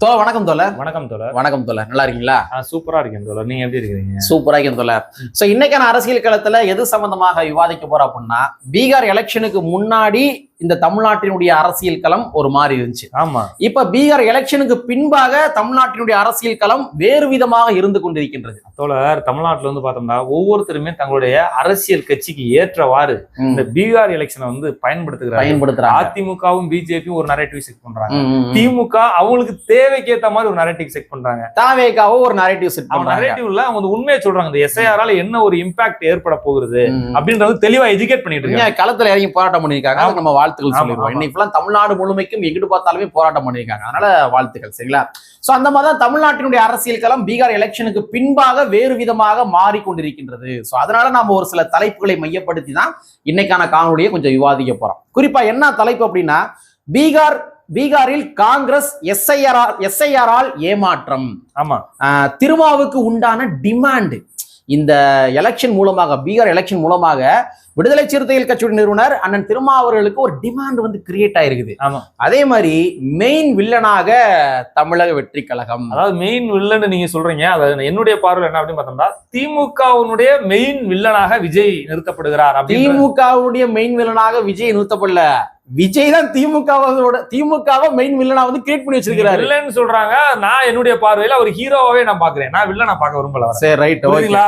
வணக்கம் தோழர். வணக்கம் தோழர். வணக்கம் தோழர், நல்லா இருக்கீங்களா? சூப்பரா இருக்கேன் தோழர். நீங்க எப்படி இருக்கீங்க? சூப்பரா இருக்கேன் தோழர். சோ இன்னைக்கான அரசியல் களத்துல எது சம்பந்தமாக விவாதிக்க போறோம் அப்படின்னா, பீகார் எலெக்ஷனுக்கு முன்னாடி இந்த தமிழ்நாட்டினுடைய அரசியல் களம் ஒரு மாதிரி இருந்துச்சு. ஆமா. இப்ப பீகார் எலெக்ஷனுக்கு பின்பாக தமிழ்நாட்டினுடைய அரசியல் களம் வேறு விதமாக இருந்து கொண்டிருக்கின்றது. தோழர், தமிழ்நாட்டுல வந்து பார்த்தோம்னா ஒவ்வொருத்தருமே தங்களுடைய அரசியல் கட்சிக்கு ஏற்றவாறு இந்த பீகார் எலெக்ஷனை வந்து பயன்படுத்துறாங்க. அதிமுகவும் பிஜேபியும் ஒரு நரேட்டிவ் செட் பண்றாங்க. திமுக அவங்களுக்கு தேவைக்கேற்ற மாதிரி ஒரு நரேட்டிவ் செட் பண்றாங்க. தாவேகாவும் ஒரு நரேட்டிவ் செட் பண்றாங்க. நரேட்டிவ்ல அவங்க உண்மையை சொல்றாங்க. இந்த எஸ்ஐஆரால என்ன ஒரு இம்பாக்ட் ஏற்பட போகுது அப்படின்றது தெளிவா எஜுகேட் பண்ணிட்டு இருக்காங்க. களத்துல இறங்கி போராட்டம் பண்ணிருக்காங்க. நம்ம வாழ்த்துக்கள் சொல்லிடுவோம். இன்னைக்கு தமிழ்நாடு முழுமைக்கும் எங்கிட்டு பார்த்தாலுமே போராட்டம் பண்ணிருக்காங்க. அதனால வாழ்த்துக்கள். சரிங்களா? சோ அந்த மாதிரி தான் தமிழ்நாட்டினுடைய அரசியல் களம் பீகார் எலெக்ஷனுக்கு பின்பாக வேறு விதமாக மாறிக்கொண்டிருக்கின்றது. சோ அதனால நாம ஒரு சில தலைப்புகளை மையப்படுத்தி தான் இன்னைக்கான காணொலியை கொஞ்சம் விவாதிக்க போறோம். குறிப்பா என்ன தலைப்பு அப்படின்னா, பீகாரில் காங்கிரஸ் எஸ்ஐஆரால் ஏமாற்றம். ஆமா. திருமாவுக்கு உண்டான டிமாண்ட் இந்த எலெக்ஷன் மூலமாக, பீகார் எலெக்ஷன் மூலமாக விடுதலை சிறுத்தைகள் கட்சியுடைய நிறுவனர் அண்ணன் திருமாவர்களுக்கு ஒரு டிமாண்ட் வந்து கிரியேட் ஆயிருக்குது. அதே மாதிரி மெயின் வில்லனாக தமிழக வெற்றி கழகம், அதாவது மெயின் வில்லன் நீங்க சொல்றீங்க. அதாவது என்னுடைய பார்வை என்ன அப்படின்னு பார்த்தோம்னா, திமுகவுடைய மெயின் வில்லனாக விஜய் நிறுத்தப்படுகிறார். திமுகவுடைய மெயின் வில்லனாக விஜய் நிறுத்தப்படல, விஜய் தான் திமுகவை மெயின் வில்லனா வந்து கிரியேட் பண்ணி வச்சிருக்காரு. வில்லன்னு சொல்றாங்க. நான் என்னுடைய பார்வையில ஒரு ஹீரோவாவே நான் பாக்குறேன். நான் வில்லனா பார்க்க விரும்பல. சரி, ரைட், ஓகேங்களா?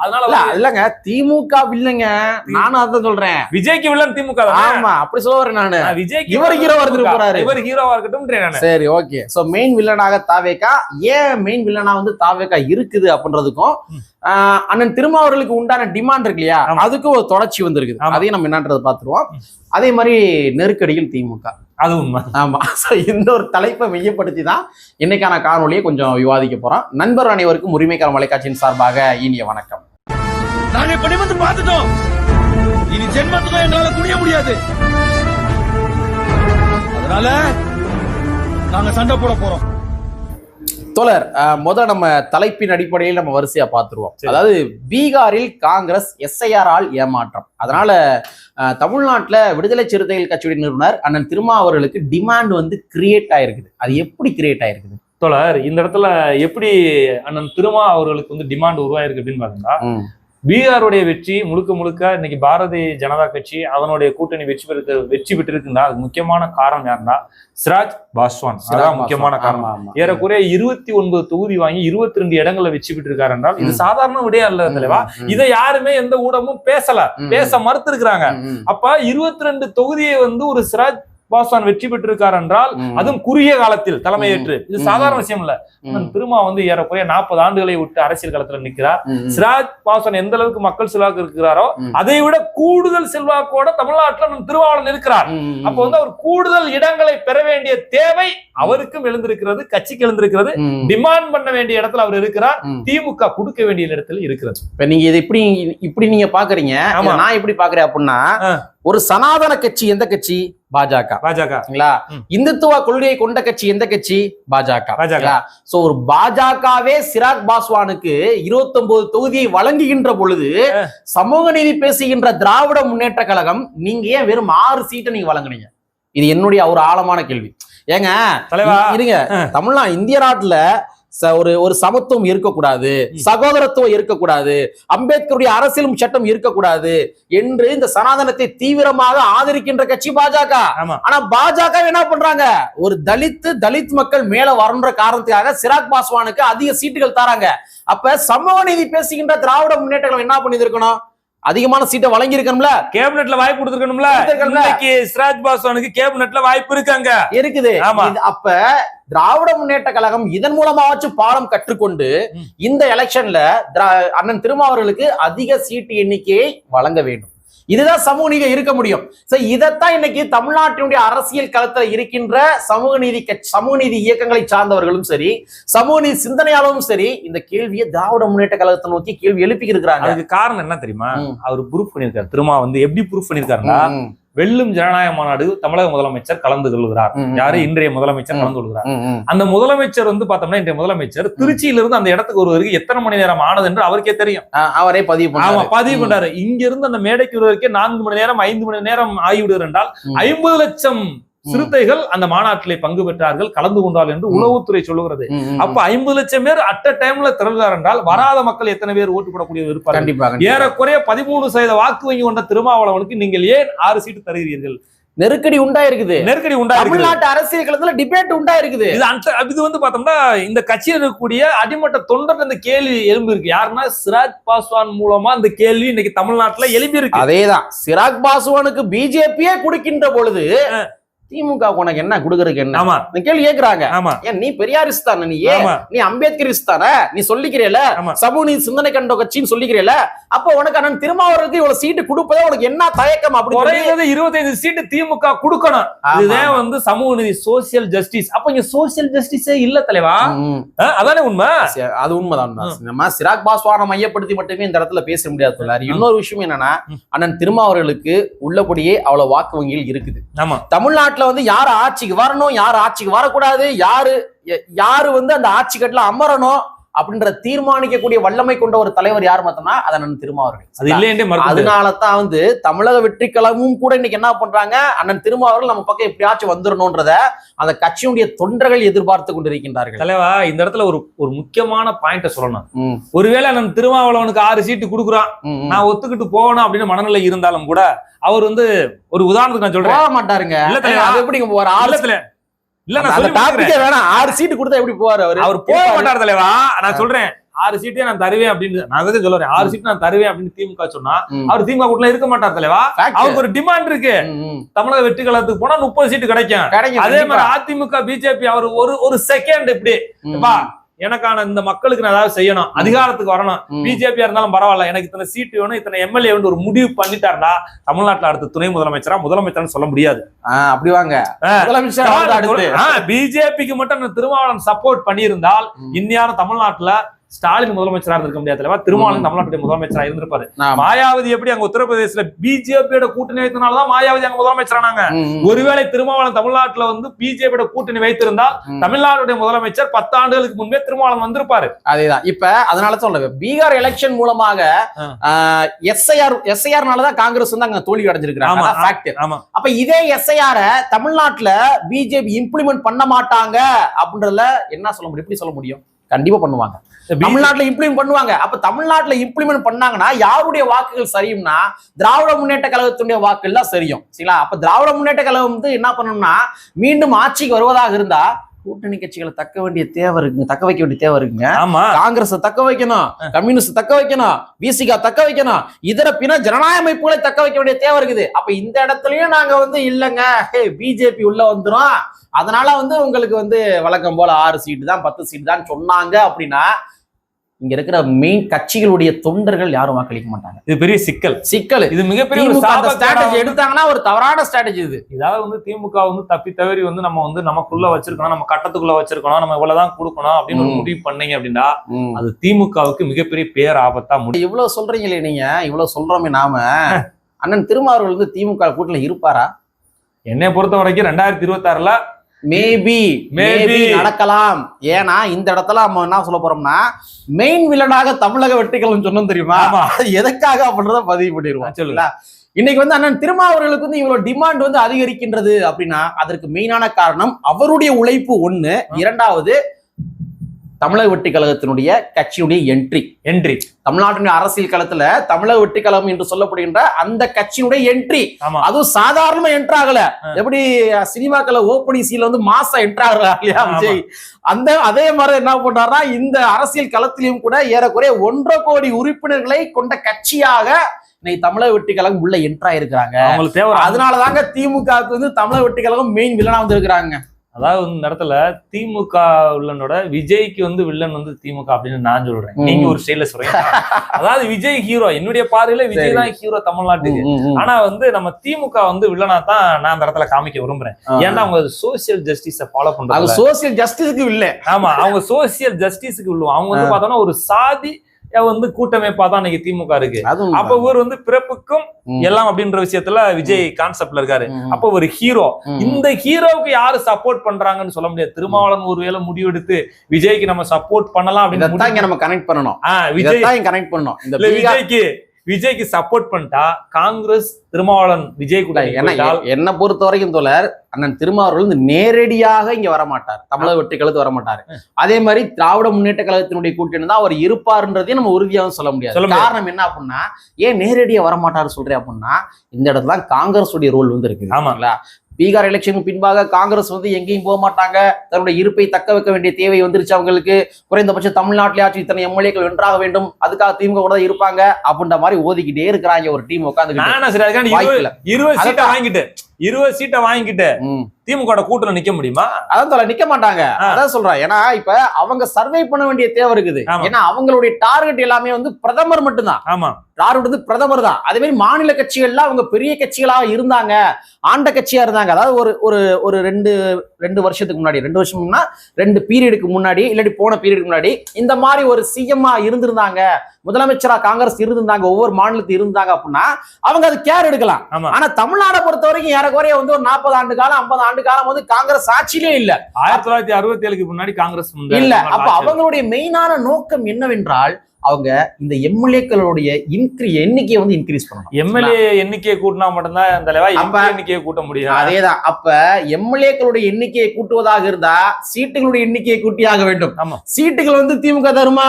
அதனால இல்லங்க, திமுக வில்லங்க, நானும் அதான் சொல்றேன். விஜய்க்கு வில்லன் திமுக. ஆமா, அப்படி சொல்ல வரேன் நானு. விஜய் இவர் ஹீரோவா இருந்துட்டு போறாரு. இவர் ஹீரோவா இருக்கட்டும். சரி, ஓகே. சோ மெயின் வில்லனாக தாவேகா, ஏன் மெயின் வில்லனா வந்து தாவேகா இருக்குது அப்படின்றதுக்கும் அண்ணன் திருமாவர்களுக்கு உண்டான டிமாண்ட் இருக்கு இல்லையா, அதுக்கு ஒரு தொடர்ச்சி வந்து இருக்குது. அதையும் நம்ம என்னன்றதை பாத்துருவோம். அதே மாதிரி நெருக்கடியில் திமுக, அது உண்மை. ஆமா. இந்த ஒரு தலைப்பை மையப்படுத்தி தான் இன்னைக்கான காணொலியை கொஞ்சம் விவாதிக்க போறோம். நண்பர் அனைவருக்கும் உரிமைக்கான வலைக்காட்சியின் சார்பாக இனிய வணக்கம். நாங்க இப்படி வந்து பார்த்துட்டோம். இனி ஜென்மத்துக்கும் எங்களால குனிய முடியாது. அதனால நாங்க சண்டை போட போறோம். தோழர், முதல் நம்ம தலைப்பின் அடிப்படையில் நம்ம வரிசையா பார்த்துருவோம். அதாவது பீகாரில் காங்கிரஸ் எஸ்ஐஆரால் ஏமாற்றம். அதனால தமிழ்நாட்டில் விடுதலை சிறுத்தைகள் கட்சியுடைய நிறுவனர் அண்ணன் திருமாவர்களுக்கு டிமாண்ட் வந்து கிரியேட் ஆயிருக்குது. அது எப்படி கிரியேட் ஆயிருக்குது தோழர்? இந்த இடத்துல எப்படி அண்ணன் திருமா அவர்களுக்கு வந்து டிமாண்ட் உருவாயிருக்கு அப்படின்னு பாத்தீங்கன்னா, பீகாருடைய வெற்றி முழுக்க இன்னைக்கு பாரதிய ஜனதா கட்சி அதனுடைய கூட்டணி வெற்றி பெற்றிருக்குன்னா அதுக்கு முக்கியமான காரணம் யாருன்னா சிராஜ் பாஸ்வான். அதான் முக்கியமான காரணம். ஏறக்குறைய 29 தொகுதி வாங்கி 22 இடங்களை வெற்றி பெற்றிருக்காரு என்றால் இது சாதாரண விடையா இல்ல தலைவா. இதை யாருமே எந்த ஊடகமும் பேச மறுத்து இருக்கிறாங்க. அப்ப 22 தொகுதியை வந்து ஒரு சிராஜ் பாஸ்வான் வெற்றி பெற்றிருக்கார் என்றால் அதுவும் குறுகிய காலத்தில் தலைமையேற்று, இது சாதாரண விஷயம் இல்ல. திருமா வந்து ஏறக்குறைய 40 ஆண்டுகளை விட்டு அரசியல் களத்துல நிற்கிறார். சிராஜ் பாஸ்வான் எந்த அளவுக்கு மக்கள் செல்வாக்கு இருக்கிறாரோ அதை விட கூடுதல் செல்வாக்கோட தமிழ்நாட்டில் திருமாவளவன் இருக்கிறார். அப்ப வந்து அவர் கூடுதல் இடங்களை பெற வேண்டிய தேவை அவருக்கும் எழுந்திருக்கிறது, கட்சிக்கு எழுந்திருக்கிறது. டிமாண்ட் பண்ண வேண்டிய இடத்துல அவர் இருக்கிறார். திமுக கொடுக்க வேண்டிய இடத்துல இருக்கிறது. இப்ப நீங்க இதை இப்படி நீங்க பாக்குறீங்க. நான் எப்படி பாக்குறேன் அப்படின்னா, ஒரு சனாதன கட்சி எந்த கட்சி? பாஜக. இந்துத்துவ கொள்கையை கொண்ட கட்சி எந்த கட்சி? பாஜக. சோ ஒரு பாஜகவே சிராக் பாஸ்வானுக்கு 29 தொகுதியை வழங்குகின்ற பொழுது சமூக நீதி பேசுகின்ற திராவிட முன்னேற்ற கழகம் நீங்க ஏன் வெறும் 6 சீட்டை நீங்க வழங்குனீங்க? இது என்னுடைய ஒரு ஆழமான கேள்வி. ஏங்க இருங்க, தமிழ்நாடு இந்திய நாட்டுல ஒரு சமத்துவம் இருக்கக்கூடாது, சகோதரத்துவம் இருக்கக்கூடாது, அம்பேத்கருடைய அரசியலும் சட்டம் இருக்கக்கூடாது என்று இந்த சனாதனத்தை தீவிரமாக ஆதரிக்கின்ற கட்சி பாஜக. ஆனா பாஜக என்ன பண்றாங்க? ஒரு தலித் மக்கள் மேல வரன்ற காரணத்துக்காக சிராக் பாஸ்வானுக்கு அதிக சீட்டுகள் தராங்க. அப்ப சமூக நீதி பேசுகின்ற திராவிட முன்னேற்றங்கள் என்ன பண்ணிருக்கணும்? அதிகமான சீட்டை வழங்கி இருக்கணும்ல, கேபினெட்ல வாய்ப்பு கொடுத்திருக்கணும்ல. சிராஜ் பாஸ்வானுக்கு கேபினெட்ல வாய்ப்பு இருக்குது. அப்ப திராவிட முன்னேற்ற கழகம் இதன் மூலமாச்சும் பாடம் கற்றுக்கொண்டு இந்த எலெக்ஷன்ல அண்ணன் திருமாவர்களுக்கு அதிக சீட்டு எண்ணிக்கையை வழங்க வேண்டும். இதுதான் சமூக நீதி இருக்க முடியும். இதைத்தான் இன்னைக்கு தமிழ்நாட்டினுடைய அரசியல் களத்தில் இருக்கின்ற சமூக நீதி இயக்கங்களை சார்ந்தவர்களும் சரி, சமூக நீதி சிந்தனையாளரும் சரி, இந்த கேள்வியை திராவிட முன்னேற்ற கழகத்தை நோக்கி கேள்வி எழுப்பி இருக்கிறாங்க. அதுக்கு காரணம் என்ன தெரியுமா? அவர் ப்ரூஃப் பண்ணிருக்காரு. திருமா வந்து எப்படி ப்ரூஃப் பண்ணிருக்காருன்னா, வெல்லும் ஜனநாயக மாநாடு தமிழக முதலமைச்சர் கலந்து கொள்கிறார். யாரு? இன்றைய முதலமைச்சர் கலந்து கொள்கிறார். அந்த முதலமைச்சர் வந்து பார்த்தோம்னா, இன்றைய முதலமைச்சர் திருச்சியிலிருந்து அந்த இடத்துக்கு ஒருவருக்கு எத்தனை மணி நேரம் ஆனது என்று அவருக்கே தெரியும். அவரே பதிவு பண்றாரு. இங்க இருந்து அந்த மேடைக்கு ஒருவருக்கே 4 மணி நேரம் 5 மணி நேரம் ஆகிவிடுவர் என்றால் 50 லட்சம் சிறுத்தைகள் அந்த மாநாட்டிலே பங்கு பெற்றார்கள், கலந்து கொண்டார்கள் என்று உளவுத்துறை சொல்லுகிறது. அப்ப 50 லட்சம் பேர் அட் அ டைம்ல திரள்கிறார் என்றால் வராத மக்கள் எத்தனை பேர் ஓட்டு போடக்கூடிய இருப்பார்கள்? ஏறக்குறைய 13% வாக்கு வங்கி கொண்ட திருமாவளவனுக்கு நீங்கள் ஏன் 6 சீட்டு தருகிறீர்கள்? நெருக்கடி உண்டாயிருக்குது. தமிழ்நாட்டு அரசியல் களத்துல டிபேட் உண்டாயிருக்குது. இது வந்து பார்த்தோம்னா இந்த கட்சியில் இருக்கக்கூடிய அடிமட்ட தொண்டர் இந்த கேள்வி எழும்பி இருக்கு. யாருன்னா சிராக் பாஸ்வான் மூலமா இந்த கேள்வி இன்னைக்கு தமிழ்நாட்டுல எழுப்பி இருக்கு. அதேதான், சிராக் பாஸ்வானுக்கு பிஜேபியே கொடுக்கின்ற பொழுது திமுக உனக்கு என்ன கொடுக்கறதுக்கு என்ன? ஆமா, கேள்வி கேக்குறாங்க. ஆமா, ஏன் நீ பெரியாரிஸ்ட் தானே, நீ அம்பேத்கரிஸ்ட் தானே, நீ சொல்லிக்கிறேல சமூக நீதி சிந்தனை கண்ட கட்சின்னு சொல்லிக்கிறேல, அப்ப உனக்கு அண்ணன் திருமாவளவனுக்கு இவ்வளவு சீட்டு கொடுப்பதே உனக்கு என்ன தயக்கம்? அப்படி 25 சீட்டு திமுக கொடுக்கணும். இதுதான் வந்து சமூக நீதி, சோசியல் ஜஸ்டிஸ். அப்ப இங்க சோசியல் ஜஸ்டிஸே இல்ல தலைவா. அதானே உண்மை. அது உண்மைதான். நம்ம சிராக் பாஸ்வானை மையப்படுத்தி மட்டுமே இந்த இடத்துல பேச முடியாது. இன்னொரு விஷயம் என்னன்னா, அண்ணன் திருமாவளவனுக்கு உள்ளபடியே அவ்வளவு வாக்கு வங்கிகள் இருக்குது. தமிழ்நாட்டுல வந்து யாரு ஆட்சிக்கு வரணும், யாரு ஆட்சிக்கு வரக்கூடாது, யாரு வந்து அந்த ஆட்சி கட்டுல அமரணும் அப்படின்ற தீர்மானிக்கக்கூடிய வல்லமை கொண்ட ஒரு தலைவர் யார் பார்த்தோம்னா அது அண்ணன் திருமாவர்கள். அதனாலதான் வந்து தமிழக வெற்றி கழகமும் கூட இன்னைக்கு என்ன பண்றாங்க, அண்ணன் திருமாவர்கள் நம்ம பக்கம் எப்படியாச்சும் வந்துடணும்ன்றத அந்த கட்சியுடைய தொண்டர்கள் எதிர்பார்த்து கொண்டிருக்கின்றார்கள். தலைவா, இந்த இடத்துல ஒரு முக்கியமான பாயிண்ட சொல்லணும். ஒருவேளை அண்ணன் திருமாவளவனுக்கு 6 சீட்டு கொடுக்குறான், நான் ஒத்துக்கிட்டு போகணும் அப்படின்னு மனநிலை இருந்தாலும் கூட அவர் வந்து ஒரு உதாரணத்துக்கு நான் சொல்றேன் போக மாட்டாருங்க. அது எப்படி ஒரு ஆலோசனை இல்ல, நான் வேணாம் 6 சீட்டு கொடுத்தா எப்படி போவாரு? அவர் போக மாட்டார் தலைவா. நான் சொல்றேன் 6 சீட்டே நான் தருவேன் அப்படின்னு. நான் சொல்றேன் 6 சீட்டு நான் தருவேன் அப்படின்னு திமுக சொன்னா அவர் திமுக கூட்டல இருக்க மாட்டார் தலைவா. அவருக்கு ஒரு டிமாண்ட் இருக்கு. தமிழக வெற்றி கழகத்துக்கு போனா 30 சீட்டு கிடைக்கும். அதே மாதிரி அதிமுக பிஜேபி அவர் ஒரு செகண்ட் இப்படி எனக்கான இந்த மக்களுக்கு நான் ஏதாவது செய்யணும், அதிகாரத்துக்கு வரணும், பிஜேபியா இருந்தாலும் பரவாயில்ல, எனக்கு இத்தனை சீட்டு வேணும், இத்தனை எம்எல்ஏ வேணும் ஒரு முடிவு பண்ணிட்டாருன்னா தமிழ்நாட்டுல அடுத்த துணை முதலமைச்சர்னு சொல்ல முடியாது. அப்படி வாங்க, பிஜேபிக்கு மட்டும் திருமாவளவன் சப்போர்ட் பண்ணியிருந்தால் இந்தியான தமிழ்நாட்டுல ஸ்டாலின் முதலமைச்சரா இருந்திருக்க முடியாது. திருமாவளவன் தமிழ்நாட்டுடைய முதலமைச்சரா இருந்திருப்பாரு. மாயாவதி எப்படி அங்க உத்தரப்பிரதேசல பிஜேபியோட கூட்டணி வைத்தனாலதான் மாயாவதி அங்க முதலமைச்சரானாங்க. ஒருவேளை திருமாவளவன் தமிழ்நாட்டுல வந்து பிஜேபியோட கூட்டணி வைத்திருந்தால் தமிழ்நாட்டுடைய முதலமைச்சர் 10 ஆண்டுகளுக்கு முன்பே திருமாவளவன் வந்திருப்பாரு. அதேதான். இப்ப அதனால சொல்றேன், பீகார் எலெக்ஷன் மூலமாக எஸ்ஐஆர்னாலதான் காங்கிரஸ் வந்து அங்க தோல்வி அடைஞ்சிருக்காங்க. அப்ப இதே எஸ்ஐஆர் தமிழ்நாட்டுல பிஜேபி இம்ப்ளிமெண்ட் பண்ண மாட்டாங்க அப்படின்றதுல என்ன சொல்ல முடியும்? எப்படி சொல்ல முடியும்? கண்டிப்பா பண்ணுவாங்க. தமிழ்நாட்டுல இம்ப்ளிமெண்ட் பண்ணுவாங்க. அப்ப தமிழ்நாட்டுல இம்ப்ளிமெண்ட் பண்ணாங்கன்னா யாருடைய வாக்குகள் சரியும்னா திராவிட முன்னேற்ற கழகத்துடைய வாக்குகள் தான் சரியும். சரிங்களா? அப்ப திராவிட முன்னேற்ற கழகம் வந்து என்ன பண்ணணும்னா மீண்டும் ஆட்சிக்கு வருவதாக இருந்தா கூட்டணி கட்சிகளை தக்க வைக்க வேண்டிய தேவை இருக்குங்க. காங்கிரஸ் தக்க வைக்கணும், கம்யூனிஸ்ட் தக்க வைக்கணும், விசிகா தக்க வைக்கணும், இதர பிற ஜனநாயக அமைப்புகளை தக்க வைக்க வேண்டிய தேவை இருக்குது. அப்ப இந்த இடத்துலயும் நாங்க வந்து இல்லங்க பிஜேபி உள்ள வந்துரும், அதனால வந்து உங்களுக்கு வந்து வழக்கம் போல 6 சீட்டு தான் 10 சீட்டு தான் சொன்னாங்க அப்படின்னா இங்க இருக்கிற மெயின் கட்சிகளுடைய தொண்டர்கள் யாரும் வாக்களிக்க மாட்டாங்க. இது பெரிய சிக்கல். இது மிகப்பெரிய ஸ்ட்ராட்டஜி எடுத்தாங்கன்னா ஒரு தவறான ஸ்ட்ராட்டஜி. இது இதாவது வந்து திமுக வந்து தப்பி தவறி வந்து நம்ம வந்து நமக்குள்ள வச்சிருக்கணும், நம்ம கட்டத்துக்குள்ள வச்சிருக்கணும், நம்ம இவ்வளவுதான் கொடுக்கணும் அப்படின்னு ஒரு முடிவு பண்ணீங்க அப்படின்னா அது திமுகவுக்கு மிகப்பெரிய பேர் ஆபத்தா முடியும். இவ்வளவு சொல்றீங்களே நீங்க, இவ்வளவு சொல்றோமே நாம, அண்ணன் திருமாவளவன் வந்து திமுக கூட்டணியில இருப்பாரா? என்னை பொறுத்த வரைக்கும் 2026ல மேபி நடக்கலாம். ஏன்னா இந்த இடத்துல நம்ம என்ன சொல்ல போறோம்னா மெயின் வில்லனாக தமிழக வெற்றிகளும் சொன்னோம் தெரியுமா? எதற்காக அப்படின்றத பதிவு பண்ணிடுவோம். சொல்லுங்களா? இன்னைக்கு வந்து அண்ணன் திருமாவர்களுக்கு வந்து இவ்வளவு டிமாண்ட் வந்து அதிகரிக்கின்றது அப்படின்னா அதற்கு மெயினான காரணம் அவருடைய உழைப்பு ஒண்ணு, இரண்டாவது தமிழக வெற்றி கழகத்தினுடைய கட்சியுடைய என்ட்ரி தமிழ்நாட்டின் அரசியல் களத்துல தமிழக வெற்றி கழகம் என்று சொல்லப்படுகின்ற அந்த கட்சியுடைய என்ட்ரி. அதுவும் சாதாரணமா என்ட்ரு ஆகல. எப்படி சினிமாக்கள ஓப்பனிங் சீன்ல வந்து மாசா என்ட்ரு ஆகல இல்லையா விஜய், அதே மாதிரி என்ன பண்றாருன்னா இந்த அரசியல் களத்திலையும் கூட ஏறக்குறைய 1.5 கோடி உறுப்பினர்களை கொண்ட கட்சியாக இன்னைக்கு தமிழக வெற்றி கழகம் உள்ள என்ட்ரா இருக்கிறாங்க. அதனாலதாங்க திமுகவுக்கு வந்து தமிழக வெற்றி கழகம் மெயின் வில்லனா வந்து இருக்கிறாங்க. அதாவது இந்த இடத்துல திமுக வில்லனோட விஜய்க்கு வந்து வில்லன் வந்து திமுக அப்படின்னு நான் சொல்றேன், நீங்க ஒரு ஸ்டைல சொல்றீங்க. அதாவது விஜய் ஹீரோ, என்னுடைய பார்வையில விஜய் தான் ஹீரோ தமிழ்நாட்டுக்கு. ஆனா வந்து நம்ம திமுக வந்து வில்லனா தான் நான் அந்த இடத்துல காமிக்க விரும்புறேன். ஏன்னா அவங்க சோசியல் ஜஸ்டிஸ ஃபாலோ பண்றாங்க. சோசியல் ஜஸ்டிஸுக்கு இல்ல, ஆமா அவங்க சோசியல் ஜஸ்டிஸுக்கு வில்லுவோம். அவங்க வந்து பார்த்தோம்னா ஒரு சாதி வந்து கூட்டமைப்பா தான் இன்னைக்கு திமுக இருக்கு. அப்ப இவர் வந்து பிறப்புக்கும் எல்லாம் அப்படின்ற விஷயத்துல விஜய் கான்செப்ட்ல இருக்காரு. அப்ப ஒரு ஹீரோ, இந்த ஹீரோவுக்கு யாரு சப்போர்ட் பண்றாங்கன்னு சொல்ல முடியாது. திருமாவளவன் ஒருவேளை முடிவெடுத்து விஜய்க்கு நம்ம சப்போர்ட் பண்ணலாம் அப்படின்னு நம்ம கனெக்ட் பண்ணணும். விஜய் கனெக்ட் பண்ணணும். இந்த விஜய்க்கு விஜய்க்கு சப்போர்ட் பண்ணிட்டா காங்கிரஸ் திருமாவளவன் விஜய் கூட என்ன பொறுத்த வரைக்கும் தோழர், அண்ணன் திருமாவளவன் வந்து நேரடியாக இங்க வரமாட்டார், தமிழக வெற்றி கழகத்துக்கு வரமாட்டாரு. அதே மாதிரி திராவிட முன்னேற்ற கழகத்தினுடைய கூட்டணி தான் அவர் இருப்பாருன்றதையும் நம்ம உறுதியாகவும் சொல்ல முடியாது. காரணம் என்ன அப்படின்னா, ஏன் நேரடியா வரமாட்டாரு சொல்றேன் அப்படின்னா, இந்த இடத்துல காங்கிரஸ் உடைய ரோல் வந்து இருக்கு. ஆமாங்களா, பீகார் எலெக்ஷனுக்கு பின்பாக காங்கிரஸ் வந்து எங்கேயும் போக மாட்டாங்க, தன்னுடைய இருப்பை தக்க வைக்க வேண்டிய தேவை வந்துருச்சு அவங்களுக்கு. குறைந்தபட்சம் தமிழ்நாட்டிலே ஆட்சி இத்தனை எம்எல்ஏக்கள் வென்றாக வேண்டும், அதுக்காக திமுக கூட தான் இருப்பாங்க அப்படின்ற மாதிரி ஓதிக்கிட்டே இருக்கிறாங்க ஒரு டீம் உட்காந்து. 20 சீட்டை வாங்கிட்டு திமுக கூட்டணி நிக்க முடியுமா? அதான் நிக்க மாட்டாங்க. அதான் சொல்றேன். ஏன்னா இப்ப அவங்க சர்வே பண்ண வேண்டிய தேவை இருக்குது. ஏன்னா அவங்களுடைய டார்கெட் எல்லாமே வந்து பிரதமர் மட்டும்தான். ஆமா, டார்கெட் வந்து பிரதமர் தான். அதே மாதிரி மாநில கட்சிகள்லாம் அவங்க பெரிய கட்சிகளாக இருந்தாங்க, ஆண்ட கட்சியா இருந்தாங்க. அதாவது ஒரு ரெண்டு வருஷத்துக்கு முன்னாடி, 2 வருஷம்னா 2 பீரியடுக்கு முன்னாடி, இல்லாட்டி போன பீரியடுக்கு முன்னாடி இந்த மாதிரி ஒரு சிஎம்மா இருந்திருந்தாங்க, முதலமைச்சரா காங்கிரஸ் இருந்திருந்தாங்க, ஒவ்வொரு மாநிலத்தில் இருந்தாங்க அப்படின்னா அவங்க அது கேர் எடுக்கலாம். ஆனா தமிழ்நாடை பொறுத்த வரைக்கும் ஏறக்குறைய வந்து ஒரு 40 ஆண்டு காலம் 50 ஆண்டு காலம் வந்து காங்கிரஸ் ஆட்சியிலே இல்ல. 1967க்கு முன்னாடி காங்கிரஸ் இல்ல. அப்ப அவங்களுடைய மெயினான நோக்கம் என்னவென்றால், அவங்க இந்த எம்எல்ஏக்களுடைய எண்ணிக்கையை வந்து இன்க்ரீஸ் பண்ணணும். எம்எல்ஏ எண்ணிக்கையை கூட்டினா மட்டும்தான் இந்த எண்ணிக்கையை கூட்ட முடியும். அதேதான். அப்ப எம்எல்ஏக்களுடைய எண்ணிக்கையை கூட்டுவதாக இருந்தா சீட்டுகளுடைய எண்ணிக்கையை கூட்டியாக வேண்டும். சீட்டுகள் வந்து திமுக தருமா?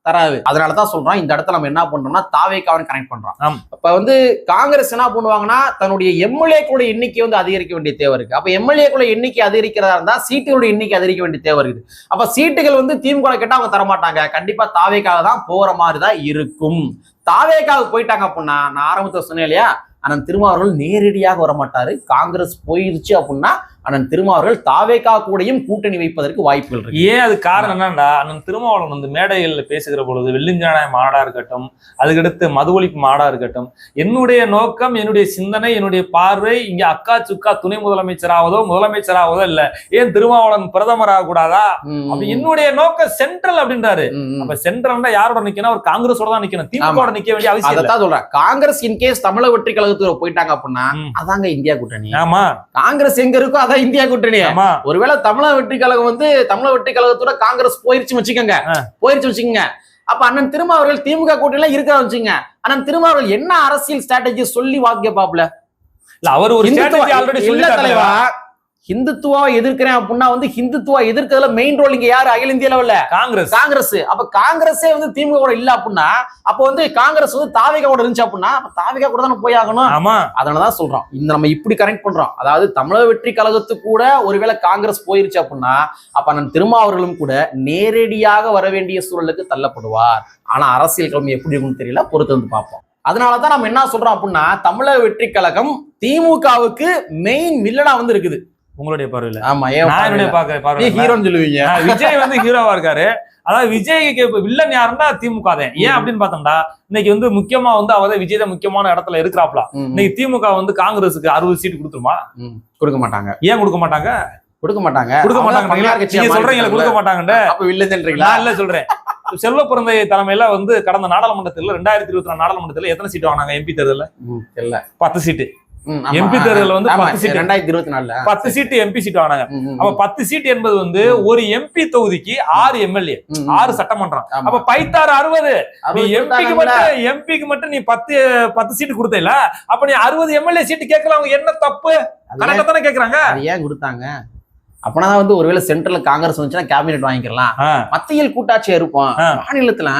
தராது. அதனாலதான் சொல்றோம், இந்த இடத்துல நம்ம என்ன பண்றோம்னா தாவேக்காவை கனெக்ட் பண்றோம். அப்ப வந்து காங்கிரஸ் என்ன பண்ணுவாங்கன்னா, தன்னுடைய எம்எல்ஏக்களுடைய எண்ணிக்கை வந்து அதிகரிக்க வேண்டிய தேவை இருக்கு. அப்ப எம்எல்ஏக்களுடைய எண்ணிக்கை அதிகரிக்கிறதா இருந்தா சீட்டுகளுடைய எண்ணிக்கை அதிகரிக்க வேண்டிய தேவை இருக்குது. அப்ப சீட்டுகள் வந்து திமுக கேட்டா அவங்க தரமாட்டாங்க, கண்டிப்பா தாவேக்காக தான் போற மாதிரிதான் இருக்கும். தாவேக்காவுக்கு போயிட்டாங்க அப்படின்னா, நான் ஆரம்பத்தை சொன்னேன் இல்லையா, அண்ணன் திருமாவளவன் நேரடியாக வரமாட்டாரு. காங்கிரஸ் போயிருச்சு அப்படின்னா அண்ணன் திருமாவளவன் தாவேகா கூடயும் கூட்டணி வைப்பதற்கு வாய்ப்புகள் இருக்கு. ஏன் அது காரணம் என்னன்னா, அண்ணன் திருமாவளவன் வந்து மேடைகளில் பேசுகிற பொழுது வெள்ளிஞ்சானாய மாடா இருக்கட்டும், அதுக்கடுத்து மது ஒழிப்பு மாடா இருக்கட்டும், என்னுடைய நோக்கம், என்னுடைய சிந்தனை, என்னுடைய பார்வை இங்க அக்கா சுக்கா துணை முதலமைச்சராவதோ இல்ல, ஏன் திருமாவளவன் பிரதமர் ஆக கூடாதா, அப்படி என்னுடைய நோக்கம் சென்ட்ரல் அப்படின்றாரு. அப்ப சென்ட்ரல்னா யாரோட நிக்கணும்? ஒரு காங்கிரஸோட தான் நிக்கணும், திமுக நிக்க வேண்டிய அவசியம் இல்ல. சொல்றேன், காங்கிரஸ் இன்கேஸ் தமிழக வெற்றி கழகத்துக்கு போயிட்டாங்க அப்படின்னா அதாங்க இந்தியா கூட்டணி. ஆமா, காங்கிரஸ் எங்க இருக்கோ அதான் இந்தியா கூட்டணி. ஒருவேளை தமிழக வெற்றி கழகம் வந்து தமிழக வெற்றி கழகத்தோட காங்கிரஸ் போயிருச்சு வச்சுக்கோங்க, அப்ப அண்ணன் திருமாவளவன் திமுக கூட்டணியில இருக்கிற வச்சுங்க, அண்ணன் திருமாவளவன் என்ன அரசியல் ஸ்ட்ராட்டஜி சொல்லி வாக்கிய பாப்புல இல்ல, அவர் ஒரு ஸ்ட்ராட்டஜி ஆல்ரெடி சொல்லி தலைவா. ஹிந்துத்துவா எதிர்க்கிறேன் அப்படின்னா வந்து ஹிந்துத்துவா எதிர்க்கிறதுல மெயின் ரோல் இங்க யாரு? அகில இந்திய லெவல்ல காங்கிரஸ். அப்ப காங்கிரஸே வந்து திமுக கூட இல்ல அப்படின்னா, அப்ப வந்து காங்கிரஸ் வந்து தாவேகா கூட இருந்துச்சு அப்படின்னா தாவேகா கூட தானே போய் ஆகணும். அதனாலதான் சொல்றோம், இந்த நம்ம இப்படி கனெக்ட் பண்றோம். அதாவது தமிழக வெற்றி கழகத்துக்கு கூட ஒருவேளை காங்கிரஸ் போயிருச்சு அப்படின்னா, அப்ப அண்ணன் திருமாவளவனும் கூட நேரடியாக வர வேண்டிய சூழலுக்கு தள்ளப்படுவார். ஆனா அரசியல் கிழமை எப்படி இருக்குன்னு தெரியல, பொறுத்து வந்து பார்ப்போம். அதனாலதான் நம்ம என்ன சொல்றோம் அப்படின்னா, தமிழக வெற்றி கழகம் திமுகவுக்கு மெயின் வில்லனா வந்து இருக்குது. உங்களுடைய பார்வையில? ஆமா, ஹீரோன்னு சொல்லுவீங்க. விஜய் வந்து ஹீரோவா இருக்காரு. அதாவது விஜய்க்கு வில்லன் யாருன்னா திமுக தான். ஏன் அப்படின்னு பார்த்தோம்னா, இன்னைக்கு வந்து முக்கியமா வந்து அவதான் விஜய் தான் முக்கியமான இடத்துல இருக்கிறாப்ல. இன்னைக்கு திமுக வந்து காங்கிரஸுக்கு 60 சீட்டு கொடுத்துருமா? கொடுக்க மாட்டாங்க. ஏன் கொடுக்க மாட்டாங்க? கொடுக்க மாட்டாங்க. சொல்றீங்க கொடுக்க மாட்டாங்கன்றீங்களா? இல்ல சொல்றேன், செல்வ பிறந்தை தலைமையில வந்து கடந்த நாடாளுமன்றத்தில் 2024 நாடாளுமன்றத்தில் எத்தனை சீட்டு வாங்கினாங்க? எம்பி தேர்தல் 10 சீட்டு. எம்பி தேர்தல் வந்து 10 சீட்டு 2024 10 சீட்டு எம்பி சீட் வாங்கினாங்க. அப்ப 10 சீட் என்பது வந்து ஒரு எம்பி தொகுதிக்கு 6 எம்எல்ஏ, 6 சட்டமன்றம். அப்ப பைத்தாறு 60. நீ எம்பிக்கு மட்டும் நீ 10 சீட்டு கொடுத்தல, அப்ப நீ 60 எம்எல்ஏ சீட்டு கேட்கலாம். அவங்க என்ன தப்பு? கணக்கத்தானே கேக்குறாங்க. ஏன் கொடுத்தாங்க? அப்பதான் வந்து ஒருவேளை சென்ட்ரல் காங்கிரஸ் வந்துச்சுன்னா கேபினெட் வாங்கிக்கலாம், மத்தியில் கூட்டாட்சியா இருப்போம், மாநிலத்துல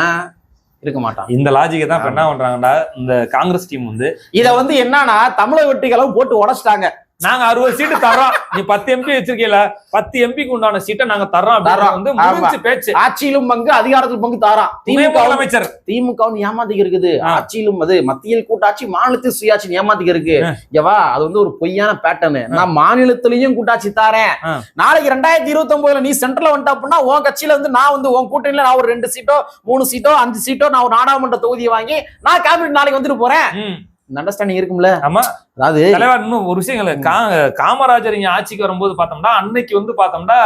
இருக்க மாட்டான். இந்த லாஜிக்கை தான் என்ன பண்றாங்கடா இந்த காங்கிரஸ் டீம் வந்து. இத வந்து என்னன்னா தமிழக வெற்றி கழகம் போட்டு உடைச்சிட்டாங்க. நாங்க 60 சீட்டு தர்றோம், நீ 10 எம்பி வச்சிருக்கீல, 10 எம்பிக்கு உண்டான சீட்டை நாங்க தர்றோம் வந்து முடிஞ்சு பேச்சு. ஆட்சியிலும் பங்கு, அதிகாரத்தில் பங்கு தாராம். முதலமைச்சர் திமுக ஏமாத்திக்க இருக்குது. ஆட்சியிலும் அது மத்தியில் கூட்டாட்சி, மாநிலத்தில் சுயாட்சி ஏமாத்திக்க இருக்கு. ஏவா, அது வந்து ஒரு பொய்யான பேட்டர்னு. நான் மாநிலத்திலையும் கூட்டாட்சி தாரேன். நாளைக்கு 2029 நீ சென்ட்ரல் வந்துட்ட அப்படின்னா உன் கட்சியில வந்து நான் வந்து உன் கூட்டணியில நான் ஒரு 2 சீட்டோ 3 சீட்டோ 5 சீட்டோ நான் ஒரு நாடாளுமன்ற தொகுதியை வாங்கி நான் கேபினெட் நாளைக்கு வந்துட்டு போறேன். அண்டர்ஸ்டாண்டிங் இருக்கும்ல? ஆமா. அதாவது தலைவர் இன்னும் ஒரு விஷயம், காமராஜர் இங்க ஆட்சிக்கு வரும்போது பார்த்தோம்னா, அன்னைக்கு வந்து பார்த்தோம்னா,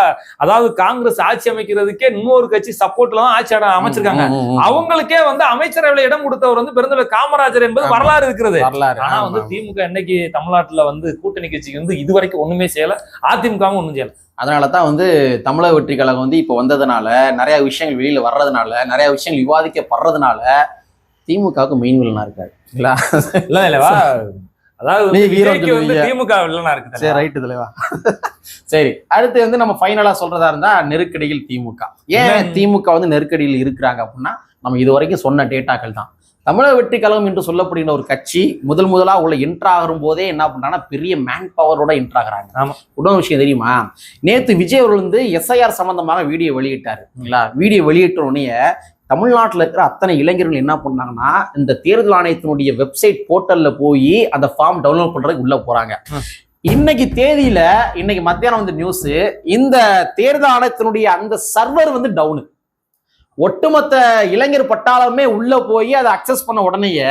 அதாவது காங்கிரஸ் ஆட்சி அமைக்கிறதுக்கே இன்னொரு கட்சி சப்போர்ட்ல தான் ஆட்சி அமைச்சிருக்காங்க. அவங்களுக்கே வந்து அமைச்சரவையில இடம் கொடுத்தவர் வந்து பெருந்தலைவர் காமராஜர் என்பது வரலாறு இருக்கிறது. ஆனா வந்து திமுக இன்னைக்கு தமிழ்நாட்டுல வந்து கூட்டணி கட்சிக்கு வந்து இதுவரைக்கும் ஒண்ணுமே செய்யல, அதிமுகவும் ஒண்ணும் செய்யல. அதனாலதான் வந்து தமிழக வெற்றி கழகம் வந்து இப்ப வந்ததுனால, நிறைய விஷயங்கள் வெளியில வர்றதுனால, நிறைய விஷயங்கள் விவாதிக்கப்படுறதுனால திமுகவுக்கு மெயின் வில்லனா இருக்காரு இல்ல இல்லவா, அதாவது நீ விஜய்க்கு ஹீரோ வந்து சொல்லுவீங்க. திமுக வில்லனா இருக்கு. சரி ரைட்டு தலைவா. சரி, அடுத்து வந்து நம்ம ஃபைனலா சொல்றதா இருந்தா நெருக்கடியில் திமுக. ஏன் திமுக வந்து நெருக்கடியில் இருக்கிறாங்க அப்படின்னா, நம்ம இது வரைக்கும் சொன்ன டேட்டாக்கள் தான். தமிழக வெற்றி கழகம் என்று சொல்லப்படுகிற ஒரு கட்சி முதலா உள்ள என்ட்ராகும் போதே என்ன பண்றாங்கன்னா பெரிய மேன் பவரோட என்ட்ராகிறாங்க. ஆமா, உடனே விஷயம் தெரியுமா, நேத்து விஜய் அவர்கள் வந்து எஸ்ஐஆர் சம்பந்தமாக வீடியோ வெளியிட்டாரு. வீடியோ வெளியிட்ட உடனே தமிழ்நாட்டில் இருக்கிற அத்தனை இளைஞர்கள் என்ன பண்ணாங்கன்னா இந்த தேர்தல் ஆணையத்தினுடைய வெப்சைட் போர்ட்டல்ல போய் அந்த ஃபார்ம் டவுன்லோட் பண்றதுக்கு உள்ள போறாங்க. இன்னைக்கு தேதியில இன்னைக்கு மத்தியானம் வந்து நியூஸ், இந்த தேர்தல் ஆணையத்தினுடைய அந்த சர்வர் வந்து டவுனு. ஒட்டுமொத்த இளைஞர் பட்டாளமே உள்ள போய் அதை அக்சஸ் பண்ண உடனேயே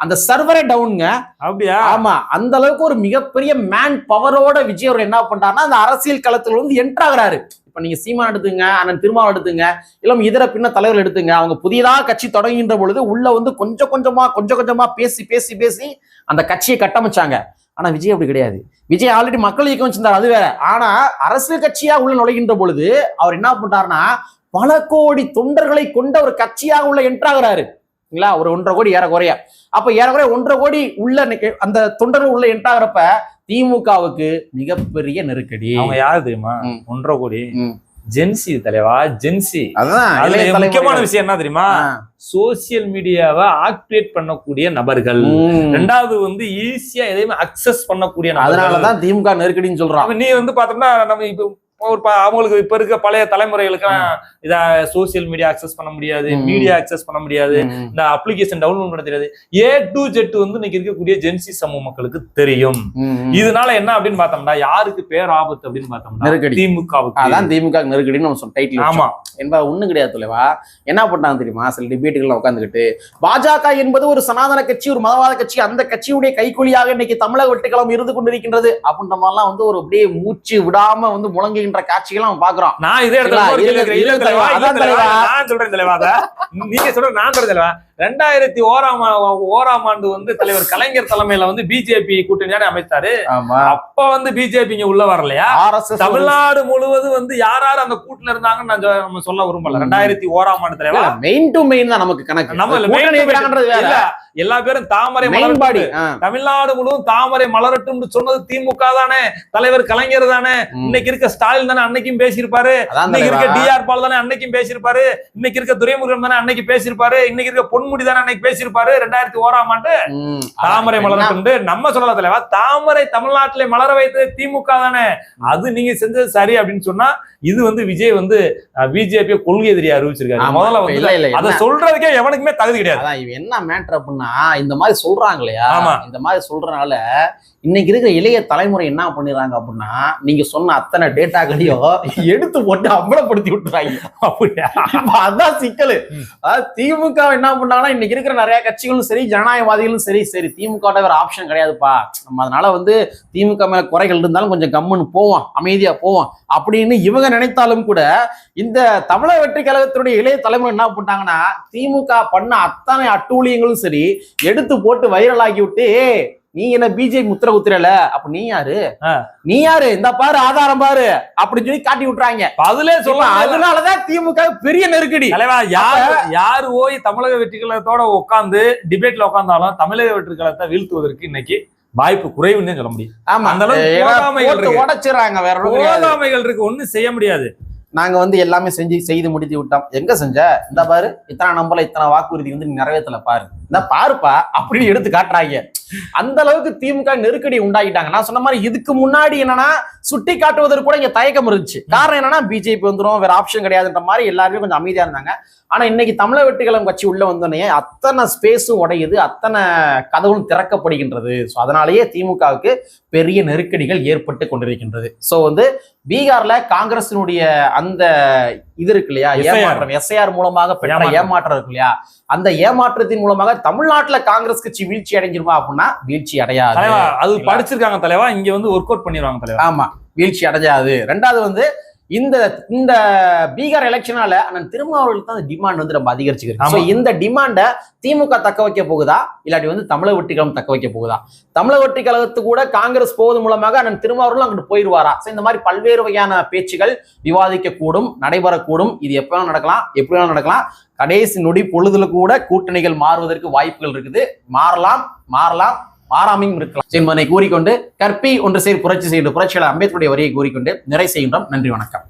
அந்த சர்வரே டவுனுங்க. அப்படியா? ஆமா, அந்த அளவுக்கு ஒரு மிகப்பெரிய மேன் பவரோட விஜய் அவர் என்ன பண்றாருன்னா அந்த அரசியல் களத்துல வந்து என்ட்ராகிறாரு. இப்ப நீங்க சீமான் எடுத்துங்க, அண்ணன் திருமாவளவன் எடுத்துங்க, இல்ல இதர பின்ன தலைவர்கள் எடுத்துங்க, அவங்க புதியதாக கட்சி தொடங்குகின்ற பொழுது உள்ள வந்து கொஞ்சம் கொஞ்சமா பேசி அந்த கட்சியை கட்டமைச்சாங்க. ஆனா விஜய் அப்படி கிடையாது. விஜய் ஆல்ரெடி மக்கள் இயக்கம் வச்சிருந்தாரு, அது வேற. ஆனா அரசியல் கட்சியா உள்ள நுழைகின்ற பொழுது அவர் என்ன பண்றாருன்னா பல கோடி தொண்டர்களை கொண்ட ஒரு கட்சியாக உள்ள என்ட்ராகிறாரு. ஒரு 1.5 கோடி ஏறக்குறைய. அப்ப ஏறக்குறைய 1.5 கோடி உள்ள அந்த தொண்டர்கள் உள்ள என்ட்ராகிறப்ப திமுகவுக்கு மிகப்பெரிய நெருக்கடி. அவங்க யாரு தெரியுமா? 1.5 கோடி ஜென்சி தலைவா, ஜென்சி. அதுல முக்கியமான விஷயம் என்ன தெரியுமா? சோசியல் மீடியாவை ஆக்டிவேட் பண்ணக்கூடிய நபர்கள். ரெண்டாவது வந்து ஈஸியா எதையுமே அக்சஸ் பண்ணக்கூடிய நபர்கள். அதனாலதான் திமுக நெருக்கடின்னு சொல்றான். நீ வந்து பாத்தோம்னா நம்ம இப்ப அவங்களுக்கு இப்ப இருக்க பழைய தலைமுறைகளுக்கு இத சோசியல் மீடியா அக்சஸ் பண்ண முடியாது, மீடியா அக்சஸ் பண்ண முடியாது, இந்த அப்ளிகேஷன் டவுன்லோட் பண்ண தெரியாது. A to Z வந்து இன்னைக்கு இருக்கக்கூடிய ஜென்சி சமூக மக்களுக்கு தெரியும். இதனால என்ன அப்படின்னு பார்த்தோம்னா யாருக்கு பேர் ஆபத்து அப்படின்னு பார்த்தோம்னா திமுகவுக்கு. அதான் திமுக நெருக்கடின்னு நம்ம சொன்ன டைட்டில். ஆமா, என்பது ஒண்ணும் கிடையாது தலைவா. என்ன பண்ணாங்க தெரியுமா, சில டிபேட்டுகள் உட்காந்துக்கிட்டு பாஜக என்பது ஒரு சனாதன கட்சி, ஒரு மதவாத கட்சி, அந்த கட்சியுடைய கைக்கூலியாக இன்னைக்கு தமிழக வெட்டுக்களம் இருந்து கொண்டிருக்கின்றது அப்படின்ற மாதிரிலாம் வந்து ஒரு அப்படியே மூச்சு விடாம வந்து முழங்குகின்ற காட்சிகள் நம்ம பாக்குறோம். நான் இதே இடத்துல நான் சொல்றேன் தலைவா, நீங்க சொல்ற நான் சொல்றேன் தலைவா. 2001ஆம் ஆண்டு வந்து தலைவர் கலைஞர் தலைமையில வந்து பிஜேபி கூட்டணியான அமைத்தாரு. அப்ப வந்து பிஜேபி இங்க உள்ள வரலையா? தமிழ்நாடு முழுவதும் வந்து யார் யார் அந்த கூட்டணில இருந்தாங்கன்னு நம்ம சொல்ல விரும்பல. 2001ஆம் ஆண்டு தலைவா மெயின் டு மெயின் தான் நமக்கு கணக்கு. நம்ம எல்லா பேரும் தாமரை மலர்பாடி, தமிழ்நாடு முழுவதும் தாமரை மலரட்டும் சொன்னது திமுக தானே, தலைவர் கலைஞர் தானே. இன்னைக்கு இருக்க ஸ்டாலின் தானே அன்னைக்கும் பேசியிருப்பாரு, இன்னைக்கு இருக்க டிஆர் பால் தானே அன்னைக்கும் பேசியிருப்பாரு, இன்னைக்கு இருக்க துரைமுருகன் தானே அன்னைக்கு பேசியிருப்பாரு, இன்னைக்கு இருக்க பொன்முடி தானே அன்னைக்கு பேசியிருப்பாரு. 2001ஆம் ஆண்டு தாமரை மலரட்டும் நம்ம சொல்லல தலைவா. தாமரை தமிழ்நாட்டிலே மலர வைத்தது திமுக தானே, அது நீங்க செஞ்சது சரி அப்படின்னு சொன்னா இது வந்து விஜய் வந்து பிஜேபி கொள்கை எதிரியா அறிவிச்சிருக்காரு. முதல்ல வந்து அதை சொல்றதுக்கே எவனுக்குமே தகுதி கிடையாது. இவன் என்ன மேட்டர் அப்படின்னா இந்த மாதிரி சொல்றாங்க இல்லையா, இந்த மாதிரி சொல்றதுனால இன்னைக்கு இருக்கிற இளைய தலைமுறை என்ன பண்ணிடுறாங்க அப்படின்னா நீங்க சொன்ன அத்தனை டேட்டாக்களையும் எடுத்து போட்டு அம்பலப்படுத்தி விட்டுறாங்க. அப்படியா? அதான் சிக்கல். அதாவது திமுக என்ன பண்ணாங்கன்னா இன்னைக்கு இருக்கிற நிறைய கட்சிகளும் சரி, ஜனநாயகவாதிகளும் சரி, சரி திமுக வேற ஆப்ஷன் கிடையாதுப்பா, நம்ம அதனால வந்து திமுக மேல குறைகள் இருந்தாலும் கொஞ்சம் கம்முன்னு போவோம், அமைதியா போவோம் அப்படின்னு இவங்க நினைத்தாலும் கூட இந்த தமிழக வெற்றி கழகத்தினுடைய இளைய தலைமுறை என்ன பண்ணிட்டாங்கன்னா திமுக பண்ண அத்தனை அட்டூழியங்களும் சரி எடுத்து போட்டு வைரல் ஆக்கி விட்டு, நீ என்ன பிஜேபி முத்திர குத்துறல, அப்ப நீ யாரு இந்த பாரு ஆதாரம் பாரு அப்படின்னு சொல்லி காட்டி விட்டுறாங்க. அதுல சொல்ல அதனாலதான் திமுக பெரிய நெருக்கடி. யாரு போய் தமிழக வெற்றி கழகத்தோட உட்கார்ந்து டிபேட்ல உட்கார்ந்தாலும் தமிழக வெற்றி கழகத்தை வீழ்த்துவதற்கு இன்னைக்கு வாய்ப்பு குறைவுன்னு சொல்ல முடியும். ஆமா, அந்த அளவுக்கு உடைச்சிடறாங்க. வேற போதாமைகள் இருக்கு, ஒண்ணும் செய்ய முடியாது. நாங்க வந்து எல்லாமே செய்து முடித்து விட்டோம். எங்க செஞ்ச இந்த பாரு, இத்தனை நம்பல இத்தனை வாக்குறுதி வந்து நீ நிறைவேற்றல பாரு, இந்த பாருப்பா அப்படின்னு எடுத்து காட்டுறாங்க. அந்த அளவுக்கு திமுக நெருக்கடி உண்டாக்கிட்டாங்க. நான் சொன்ன மாதிரி இதுக்கு முன்னாடி என்னன்னா சுட்டி காட்டுவதற்கு கூட இங்க தயக்கம் இருந்துச்சு. காரணம் என்னன்னா பிஜேபி வந்துடும், வேற ஆப்ஷன் கிடையாதுன்ற மாதிரி எல்லாருமே கொஞ்சம் அமைதியா இருந்தாங்க. ஆனா இன்னைக்கு தமிழக வெற்றி கழகம் கட்சி உள்ள வந்தோடனே அத்தனை ஸ்பேஸும் உடையுது, அத்தனை கதவும் திறக்கப்படுகின்றது. ஸோ அதனாலேயே திமுகவுக்கு பெரிய நெருக்கடிகள் ஏற்பட்டு கொண்டிருக்கின்றது. ஸோ வந்து பீகார்ல காங்கிரசினுடைய அந்த இது இருக்கு இல்லையா, ஏமாற்றம், எஸ்ஐஆர் மூலமாக பெற்ற ஏமாற்றம் இருக்கு இல்லையா, அந்த ஏமாற்றத்தின் மூலமாக தமிழ்நாட்டுல காங்கிரஸ் கட்சி வீழ்ச்சி அடைஞ்சிருமா அப்படின்னா வீழ்ச்சி அடையாது. அது படிச்சிருக்காங்க தலைவா, இங்க வந்து ஒர்க் அவுட் பண்ணிடுவாங்க தலைவா. ஆமா, வீழ்ச்சி அடையாது. ரெண்டாவது வந்து இந்த பீகார் எலெக்ஷனால அண்ணன் திருமாவளவனுக்கு தான் டிமாண்ட் வந்து ரொம்ப அதிகரிச்சுக்கிறது. இந்த டிமாண்டை திமுக தக்க வைக்க போகுதா இல்லாட்டி வந்து தமிழக வெற்றி கழகம் தக்க வைக்க போகுதா? தமிழக வெற்றி கழகத்து கூட காங்கிரஸ் போவது மூலமாக அண்ணன் திருமாவளவன் அங்கிட்டு போயிடுவாரா? இந்த மாதிரி பல்வேறு வகையான பேச்சுகள் விவாதிக்க கூடும், நடைபெறக்கூடும். இது எப்ப நடக்கலாம், எப்படி நடக்கலாம். கடைசி நொடி பொழுதுல கூட கூட்டணிகள் மாறுவதற்கு வாய்ப்புகள் இருக்குது. மாறாமையும் இருக்கலாம் என்பதை கூறிக்கொண்டு கற்பி ஒன்று சேர் புரட்சி செய்கின்ற புரட்சியாளர் அம்பேத்கருடைய வரியை கூறிக்கொண்டு நிறை செய்கின்றோம். நன்றி, வணக்கம்.